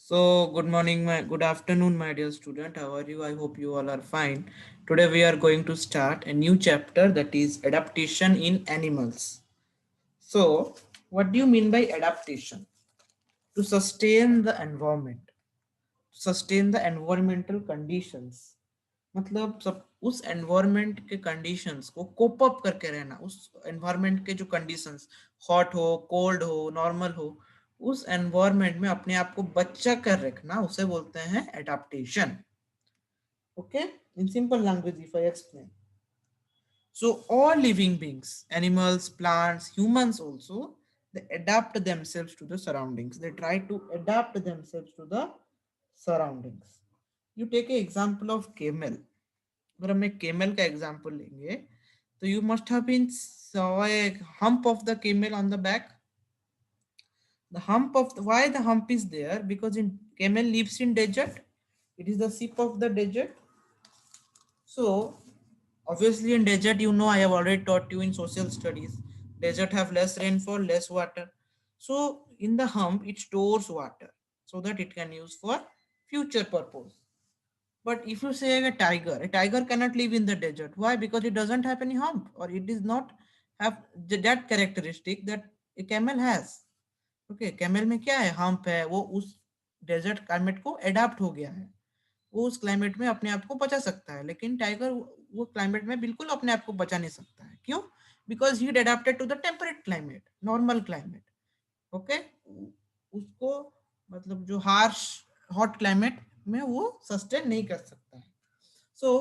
So, good morning, good afternoon, my dear student. How are you? I hope you all are fine. Today, we are going to start a new chapter, that is adaptation in animals. So, what do you mean by adaptation? To sustain the environment, sustain the environmental conditions. मतलब सब उस environment के conditions को cope up करके रहना, उस environment के जो कंडीशंस हॉट हो, कोल्ड हो, नॉर्मल हो, उस एनवायरनमेंट में अपने आप को बचा कर रखना, उसे बोलते हैं adaptation. Okay, in simple language if I explain. So all living beings, animals, plants, humans also, they adapt themselves to the surroundings. They try to adapt themselves to the surroundings. You take an example of camel. अगर हम एक camel का example लेंगे तो you must have been saw a hump of the camel on the back. The hump of why the hump is there? Because in camel lives in desert. It is the sheep of the desert. So obviously in desert, I have already taught you in social studies. Desert have less rainfall, less water. So in the hump, it stores water so that it can use for future purpose. But if you say a tiger cannot live in the desert. Why? Because it doesn't have any hump, or it does not have that characteristic that a camel has. Okay, camel में क्या है? Hump है, वो उस desert climate को adapt हो गया है, वो उस क्लाइमेट में अपने आप को बचा सकता है. लेकिन टाइगर वो क्लाइमेट में बिल्कुल अपने आप को बचा नहीं सकता है. क्यों? Because he adapted to the temperate climate, normal climate. Okay, उसको मतलब जो हार्श हॉट क्लाइमेट में वो सस्टेन नहीं कर सकता है. So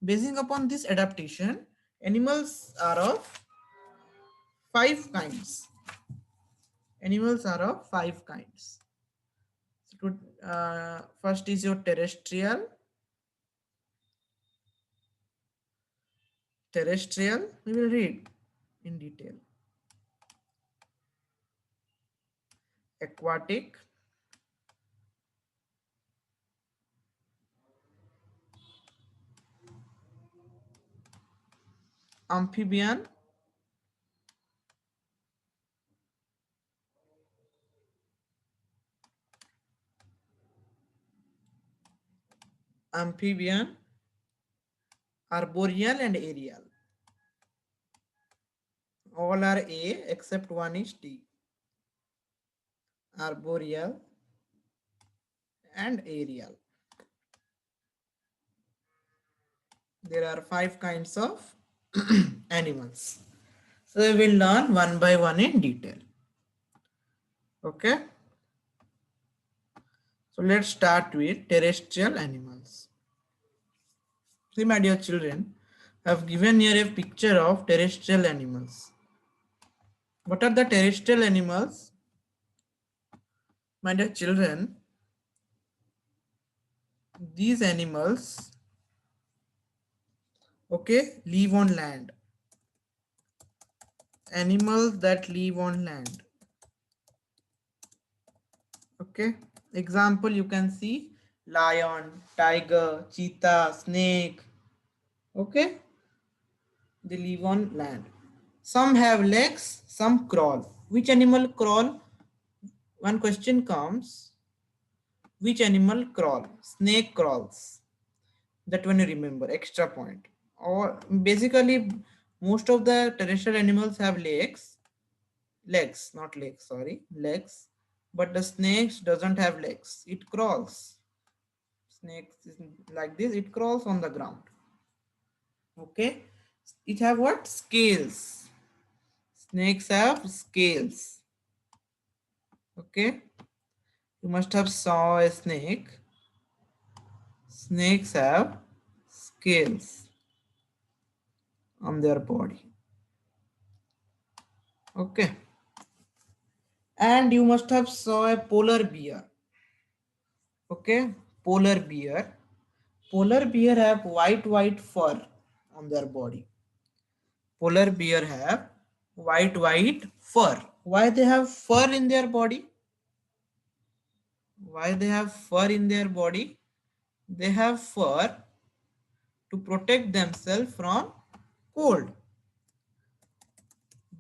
basing upon this adaptation, animals are of 5 kinds. Animals are of 5 kinds. So first is your terrestrial. Terrestrial, we will read in detail. Aquatic, amphibian, amphibian, arboreal and aerial. All are A except one is D. Arboreal and aerial. There are 5 kinds of animals. So we will learn one by one in detail. Okay. So let's start with terrestrial animals. See, my dear children, I have given here a picture of terrestrial animals. What are the terrestrial animals? My dear children, these animals, okay, live on land. Animals that live on land. Okay, example you can see lion, tiger, cheetah, snake. Okay, they live on land. Some have legs, some crawl. Which animal crawl? One question comes, which animal crawl? Snake crawls. That one you remember, extra point. Or basically most of the terrestrial animals have legs, not legs, sorry, legs. But the snakes doesn't have legs, it crawls. Snakes is like this, it crawls on the ground. Okay, it have what? Scales. Snakes have scales. Okay, you must have saw a snake. Snakes have scales on their body. Okay, and you must have saw a polar bear. Okay, polar bear. Polar bear have white fur on their body. Polar bear have white fur. Why they have fur in their body? Why they have fur in their body? They have fur to protect themselves from cold.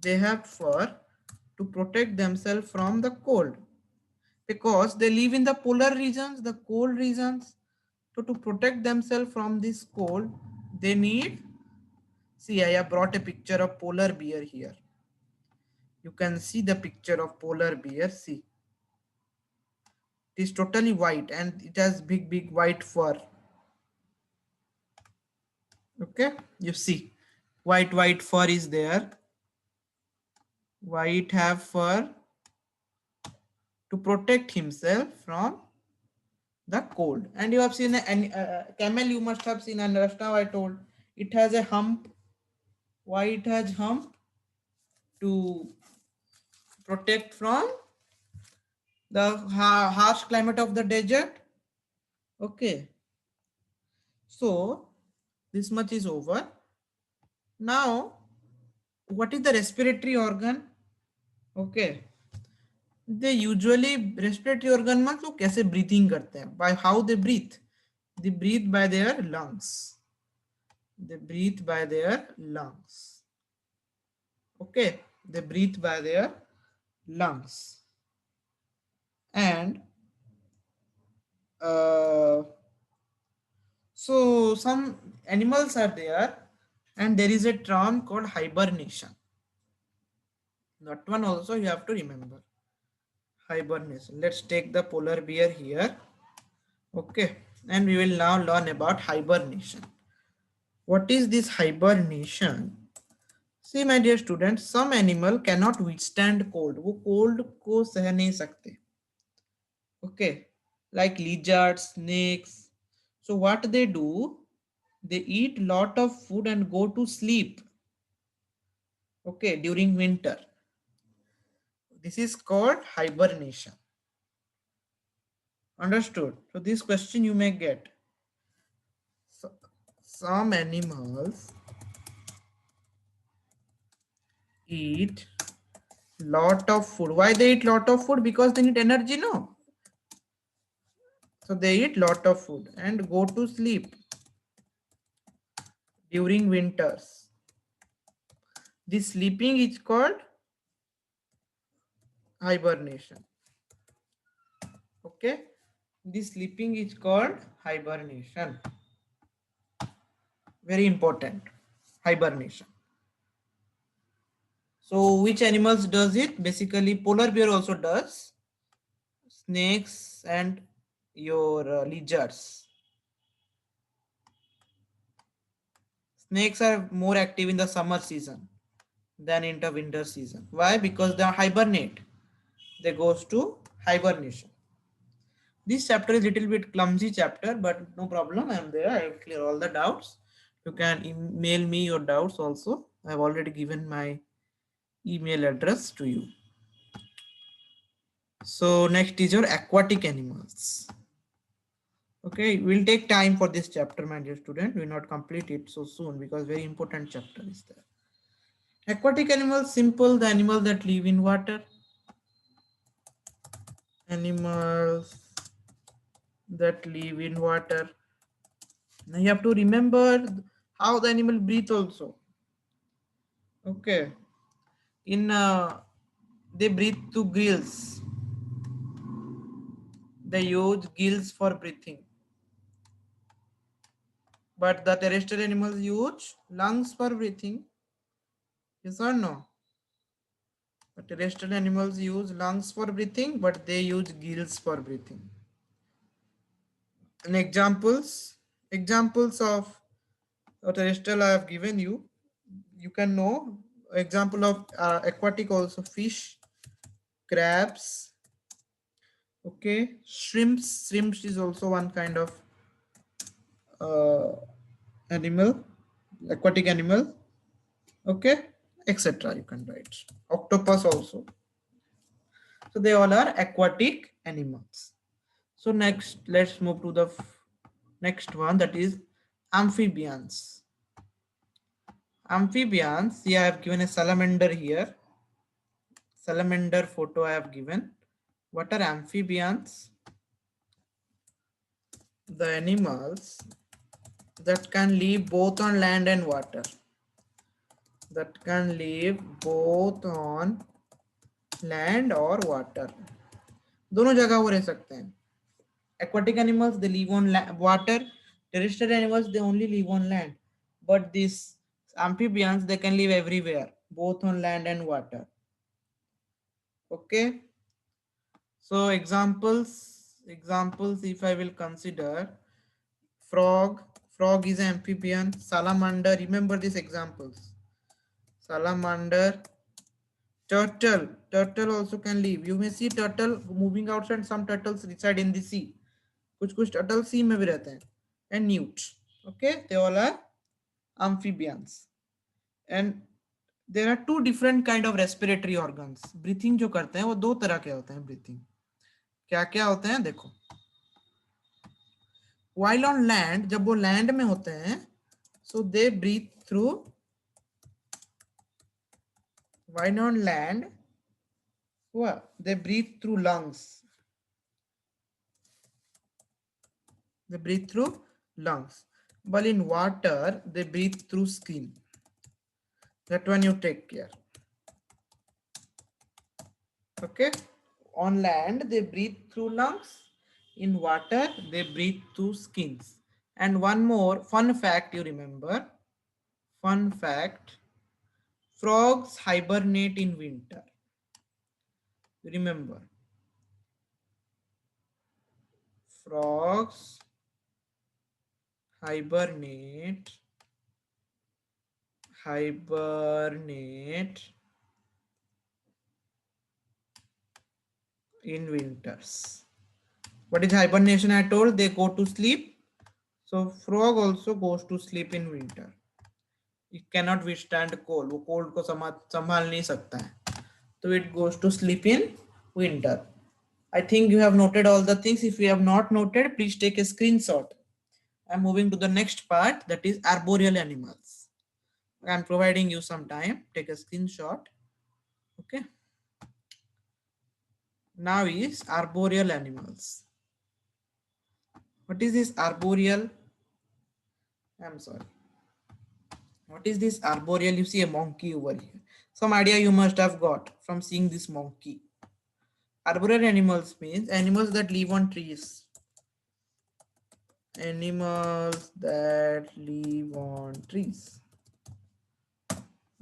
They have fur to protect themselves from the cold. because they live in the polar regions, the cold regions. So to protect themselves from this cold, they need, see, I have brought a picture of polar bear here. You can see the picture of polar bear. See, it is totally white and it has big white fur. Okay, you see, white fur is there. White have fur to protect himself from the cold. And you have seen a camel, you must have seen, and just now I told it has a hump. Why it has hump? To protect from the harsh climate of the desert. Okay, so this much is over. Now what is the respiratory organ? Okay, they usually respiratory organ में तो कैसे breathing करते हैं? By how they breathe? They breathe by their lungs. They breathe by their lungs. Okay, they breathe by their lungs. And so some animals are there, and there is a term called hibernation. That one also you have to remember. Hibernation. Let's take the polar bear here. Okay, and we will now learn about hibernation. What is this hibernation? See, my dear students, some animal cannot withstand cold. वो cold को सह नहीं सकते. Okay, like lizards, snakes. So what they do? They eat lot of food and go to sleep. Okay, during winter. This is called hibernation. Understood? So this question you may get. So, some animals eat lot of food. Why they eat lot of food? Because they need energy, no? So they eat lot of food and go to sleep during winters. This sleeping is called hibernation. Okay, this sleeping is called hibernation. Very important, hibernation. So which animals does it? Basically polar bear also does, snakes and your lizards. Snakes are more active in the summer season than in the winter season. Why? Because they hibernate. They goes to hibernation. This chapter is little bit clumsy chapter, but no problem. I am there. I will clear all the doubts. You can email me your doubts also. I have already given my email address to you. So next is your aquatic animals. Okay, we'll take time for this chapter, my dear student. We will not complete it so soon because very important chapter is there. Aquatic animals, simple, the animals that live in water. Animals that live in water. Now you have to remember how the animal breathe also. Okay, in they breathe through gills. They use gills for breathing. But the terrestrial animals use lungs for breathing. Yes or no? The terrestrial animals use lungs for breathing, but they use gills for breathing. And examples of terrestrial I have given you. You can know example of aquatic also: fish, crabs. Okay, shrimps is also one kind of animal, aquatic animal. Okay, etc. You can write octopus also. So they all are aquatic animals. So next, let's move to the next one, that is amphibians. Amphibians, see, I have given a salamander here. Salamander photo I have given. What are amphibians? The animals that can live both on land and water. That can live both on land or water. दोनों जगह वो रह सकते हैं. Aquatic animals they live on water. Terrestrial animals they only live on land. But these amphibians they can live everywhere, both on land and water. Okay. So examples if I will consider frog. Frog is an amphibian. Salamander. Remember these examples. Salamander. Turtle also can live. You may see turtle moving outside. Some turtles reside in the sea. कुछ turtle sea में भी रहते हैं. And newt. Okay, they all are amphibians. And there are two different kind of respiratory organs. Breathing जो करते हैं वो दो तरह के होते हैं. Breathing क्या क्या होते हैं देखो. While on land, जब वो land में होते हैं, so they breathe through. While on land, they breathe through lungs. They breathe through lungs. But in water, they breathe through skin. That one you take care. Okay. On land, they breathe through lungs. In water, they breathe through skins. And one more fun fact you remember. Fun fact. Frogs hibernate in winter. Remember. Frogs hibernate in winters. What is hibernation? I told they go to sleep. So frog also goes to sleep in winter. It cannot withstand cold. वो cold को संभाल नहीं सकता है. So it goes to sleep in winter. I think you have noted all the things. If you have not noted, please take a screenshot. I'm moving to the next part, that is arboreal animals. I'm providing you some time. Take a screenshot. Okay. Now is arboreal animals. What is this arboreal? I'm sorry. What is this arboreal? You see a monkey over here. Some idea you must have got from seeing this monkey. Arboreal animals means animals that live on trees. Animals that live on trees.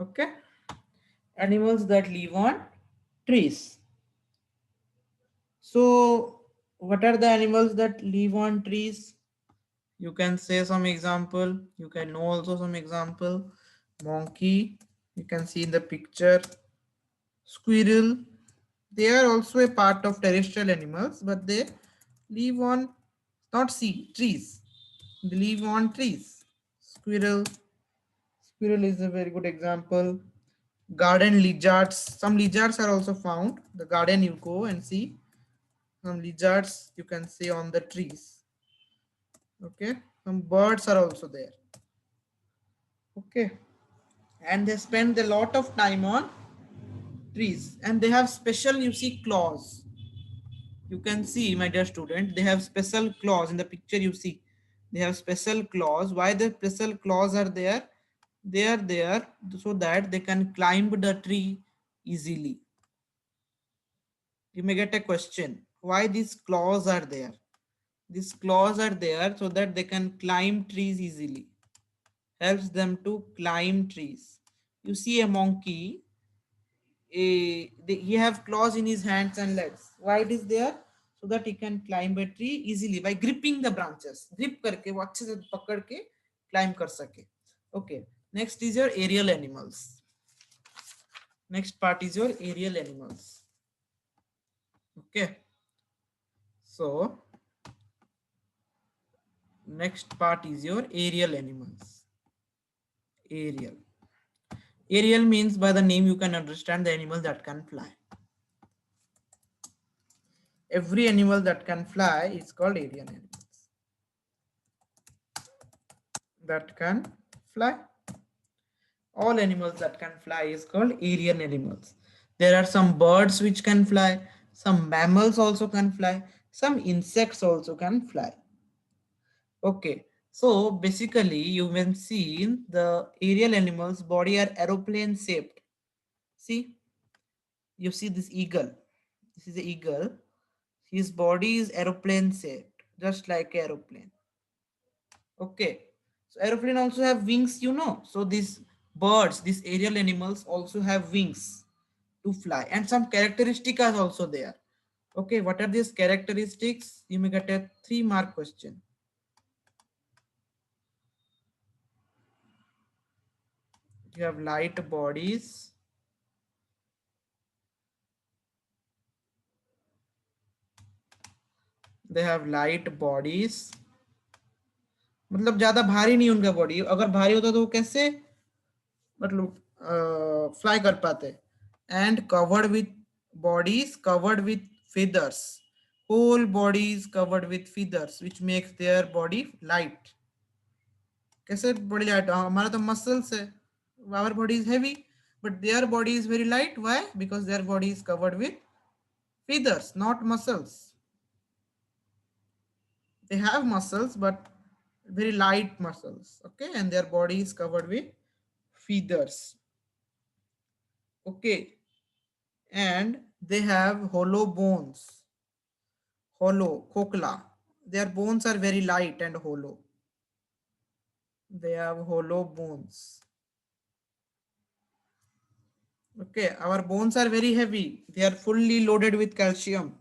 Okay. Animals that live on trees. So what are the animals that live on trees? You can say some example. You can know also some example. Monkey. You can see in the picture. Squirrel. They are also a part of terrestrial animals, but they live on not trees. They live on trees. Squirrel. Squirrel is a very good example. Garden lizards. Some lizards are also found. The garden you go and see. Some lizards you can see on the trees. Okay. Some birds are also there. Okay. And they spend a lot of time on trees. And they have special, you see, claws. You can see, my dear student, they have special claws in the picture you see. They have special claws. Why the special claws are there? They are there so that they can climb the tree easily. You may get a question. Why these claws are there? These claws are there so that they can climb trees easily. Helps them to climb trees. You see a monkey, he have claws in his hands and legs. Why it is there? So that he can climb a tree easily by gripping the branches. Grip करके वो अच्छे से पकड़ के climb कर सके. Okay. Next is your aerial animals. Next part is your aerial animals. Okay. So next part is your aerial animals. Aerial. Aerial means by the name you can understand the animals that can fly. Every animal that can fly is called aerial animals. That can fly. All animals that can fly is called aerial animals. There are some birds which can fly. Some mammals also can fly. Some insects also can fly. Okay. So basically you can see the aerial animals body are aeroplane shaped. See, you see this eagle. This is the eagle. His body is aeroplane shaped, just like aeroplane. Okay. So aeroplane also have wings, you know. So these birds, these aerial animals also have wings to fly. And some characteristics are also there. Okay, what are these characteristics? You may get a 3-mark question. You have light bodies. They have light bodies. मतलब ज्यादा भारी नहीं उनका body, अगर भारी होता तो वो कैसे मतलब फ्लाई कर पाते. And covered with bodies covered with feathers. Whole body is covered with feathers which makes their body light. कैसे बॉडी लाइट, हमारा तो मसल्स है, our body is heavy but their body is very light. Why? Because their body is covered with feathers, not muscles. They have muscles but very light muscles. Okay, and their body is covered with feathers. Okay, and they have hollow bones. Hollow, kokla. Their bones are very light and hollow. They have hollow bones. Okay, our bones are very heavy. They are fully loaded with calcium,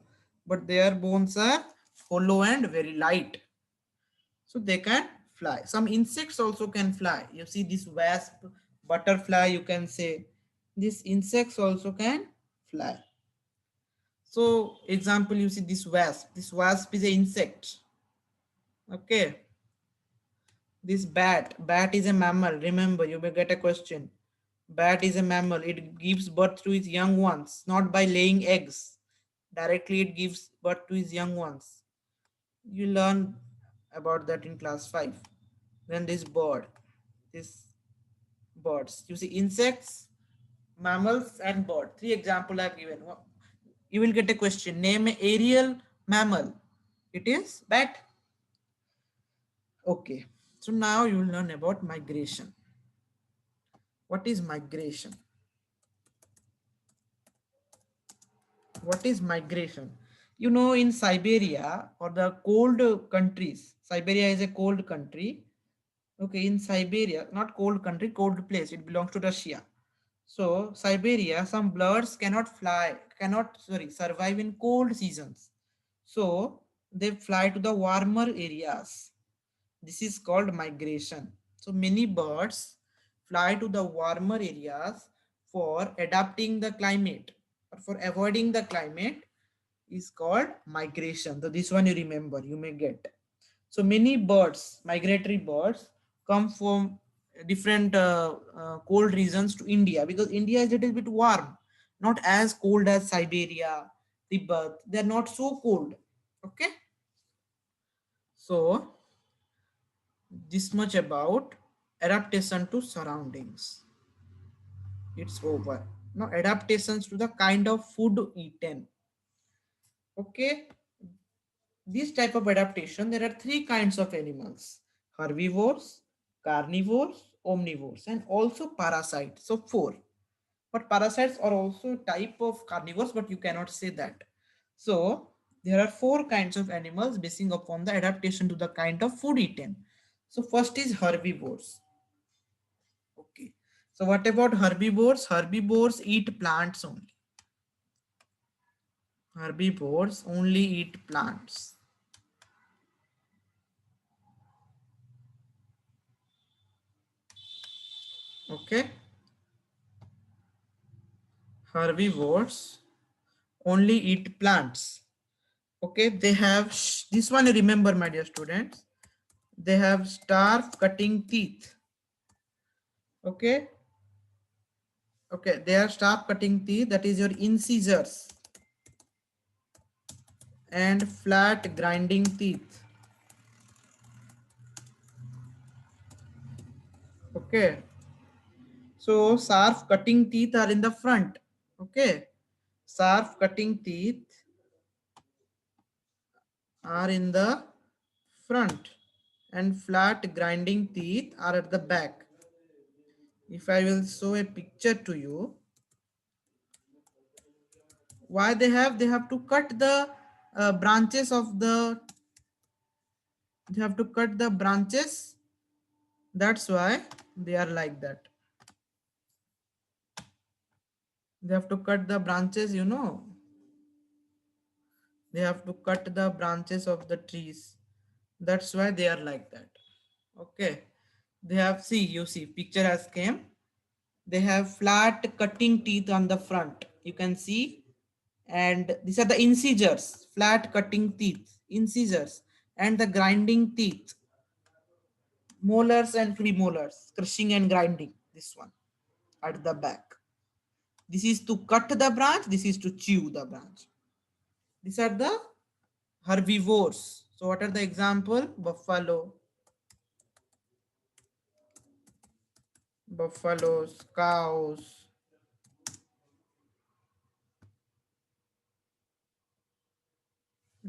but their bones are hollow and very light. So they can fly. Some insects also can fly. You see this wasp, butterfly, you can say. These insects also can fly. So example, you see this wasp. This wasp is an insect. Okay. This bat. Bat is a mammal. Remember, you may get a question. Bat is a mammal. It gives birth to its young ones, not by laying eggs. Directly it gives birth to its young ones. You learn about that in class 5. Then this bird. This birds. You see insects, mammals and bird. 3 example I have given. You will get a question. Name an aerial mammal. It is bat. Okay. So now you will learn about migration. What is migration? What is migration? You know, in Siberia or the cold countries, Siberia is a cold country. Okay, in Siberia, not cold country, cold place, it belongs to Russia. So Siberia, some birds cannot fly, cannot, sorry, survive in cold seasons. So they fly to the warmer areas. This is called migration. So many birds fly to the warmer areas for adapting the climate or for avoiding the climate is called migration. So this one you remember, you may get. So many birds, migratory birds, come from different cold regions to India because India is a little bit warm, not as cold as Siberia, Tibet. They are not so cold. Okay. So this much about adaptation to surroundings. It's over. Now adaptations to the kind of food eaten. Okay. This type of adaptation, there are 3 kinds of animals: herbivores, carnivores, omnivores, and also parasites. So 4. But parasites are also type of carnivores, but you cannot say that. So there are 4 kinds of animals basing upon the adaptation to the kind of food eaten. So first is herbivores. Okay. So what about herbivores? Herbivores eat plants only. Herbivores only eat plants. Okay. Herbivores only eat plants. Okay, they have this one, remember my dear students, they have sharp cutting teeth. Okay, okay, they are sharp cutting teeth, that is your incisors, and flat grinding teeth. Okay, so sharp cutting teeth are in the front. Okay, sharp cutting teeth are in the front and flat grinding teeth are at the back. If I will show a picture to you, why they have to cut the branches of the, they have to cut the branches. That's why they are like that. They have to cut the branches, you know. They have to cut the branches of the trees. That's why they are like that. Okay. They have, see, you see, picture has came. They have flat cutting teeth on the front. You can see. And these are the incisors, flat cutting teeth, incisors, and the grinding teeth, molars and premolars, crushing and grinding. This one at the back. This is to cut the branch. This is to chew the branch. These are the herbivores. So what are the example? Buffalo, buffaloes, cows,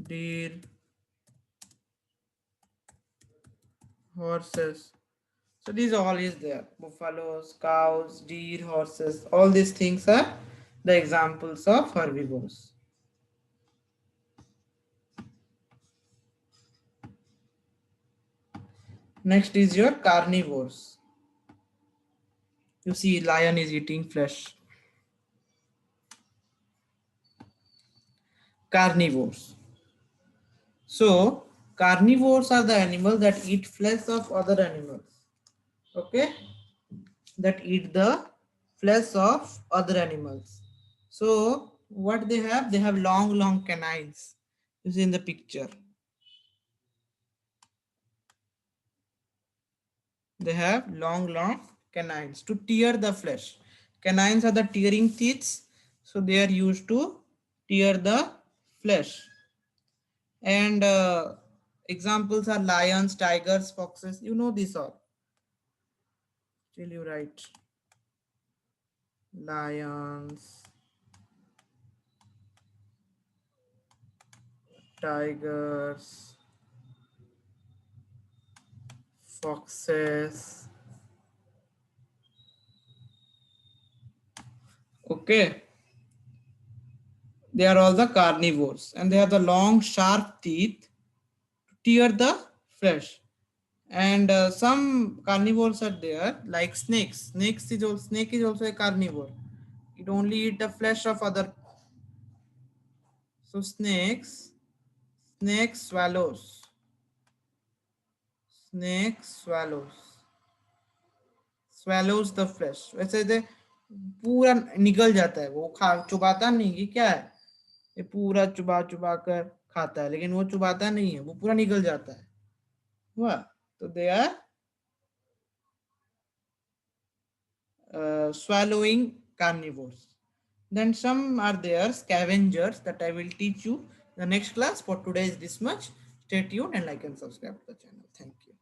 deer, horses. So these all is there. Buffaloes, cows, deer, horses. All these things are the examples of herbivores. Next is your carnivores. You see lion is eating flesh. Carnivores. So carnivores are the animals that eat flesh of other animals. Okay, that eat the flesh of other animals. So what they have? They have long, long canines. You see in the picture. They have long, long canines to tear the flesh. Canines are the tearing teeth. So they are used to tear the flesh. And examples are lions, tigers, foxes. You know these all. Still you write lions, tigers, foxes. Okay, they are all the carnivores and they have the long sharp teeth to tear the flesh. And some carnivores are there like snakes. Snake is also a carnivore. It only eat the flesh of other. So snake swallows, snake swallows the flesh. वैसे दे पूरा निगल जाता है, वो खा चुबाता नहीं कि क्या है, ये पूरा चुबा चुबा कर खाता है, लेकिन वो चुबाता नहीं है, वो पूरा निगल जाता है. हुआ. तो they are swallowing carnivores. Then some are there scavengers that I will teach you the next class. For today is this much. Stay tuned and like and subscribe to the channel. Thank you.